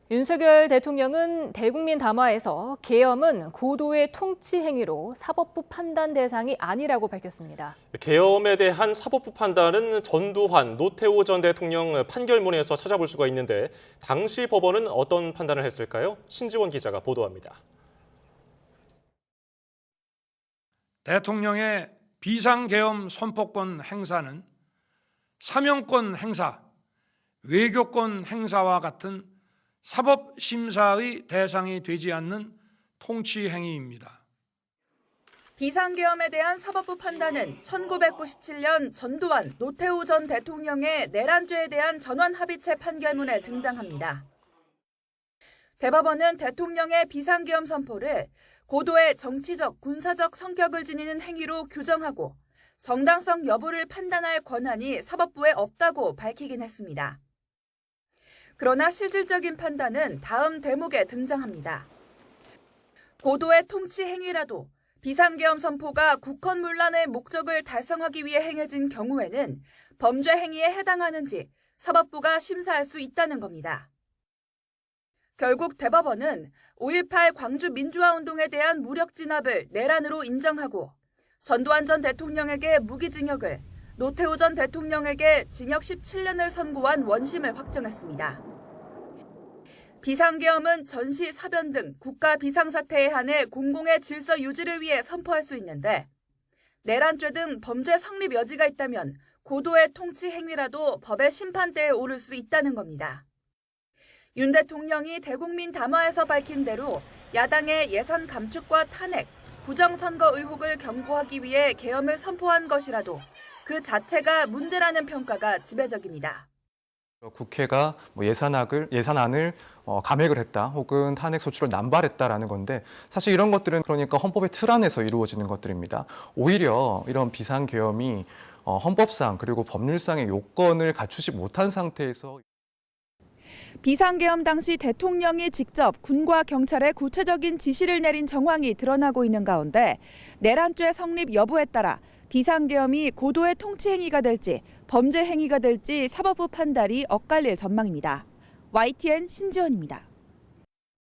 윤석열 대통령은 대국민 담화에서 계엄은 고도의 통치 행위로 사법부 판단 대상이 아니라고 밝혔습니다. 계엄에 대한 사법부 판단은 전두환, 노태우 전 대통령 판결문에서 찾아볼 수가 있는데 당시 법원은 어떤 판단을 했을까요? 신지원 기자가 보도합니다. 대통령의 비상계엄 선포권 행사는 사명권 행사, 외교권 행사와 같은 사법심사의 대상이 되지 않는 통치행위입니다. 비상계엄에 대한 사법부 판단은 1997년 전두환, 노태우 전 대통령의 내란죄에 대한 전원합의체 판결문에 등장합니다. 대법원은 대통령의 비상계엄 선포를 고도의 정치적, 군사적 성격을 지니는 행위로 규정하고 정당성 여부를 판단할 권한이 사법부에 없다고 밝히긴 했습니다. 그러나 실질적인 판단은 다음 대목에 등장합니다. 고도의 통치 행위라도 비상계엄 선포가 국헌문란의 목적을 달성하기 위해 행해진 경우에는 범죄 행위에 해당하는지 사법부가 심사할 수 있다는 겁니다. 결국 대법원은 5.18 광주 민주화운동에 대한 무력 진압을 내란으로 인정하고 전두환 전 대통령에게 무기징역을, 노태우 전 대통령에게 징역 17년을 선고한 원심을 확정했습니다. 비상계엄은 전시, 사변 등 국가 비상사태에 한해 공공의 질서 유지를 위해 선포할 수 있는데 내란죄 등 범죄 성립 여지가 있다면 고도의 통치 행위라도 법의 심판대에 오를 수 있다는 겁니다. 윤 대통령이 대국민 담화에서 밝힌 대로 야당의 예산 감축과 탄핵, 부정선거 의혹을 경고하기 위해 계엄을 선포한 것이라도 그 자체가 문제라는 평가가 지배적입니다. 국회가 예산안을 감액을 했다 혹은 탄핵 소추를 남발했다라는 건데 사실 이런 것들은 그러니까 헌법의 틀 안에서 이루어지는 것들입니다. 오히려 이런 비상계엄이 헌법상 그리고 법률상의 요건을 갖추지 못한 상태에서 비상계엄 당시 대통령이 직접 군과 경찰에 구체적인 지시를 내린 정황이 드러나고 있는 가운데 내란죄 성립 여부에 따라 비상계엄이 고도의 통치 행위가 될지 범죄 행위가 될지 사법부 판단이 엇갈릴 전망입니다. YTN 신지원입니다.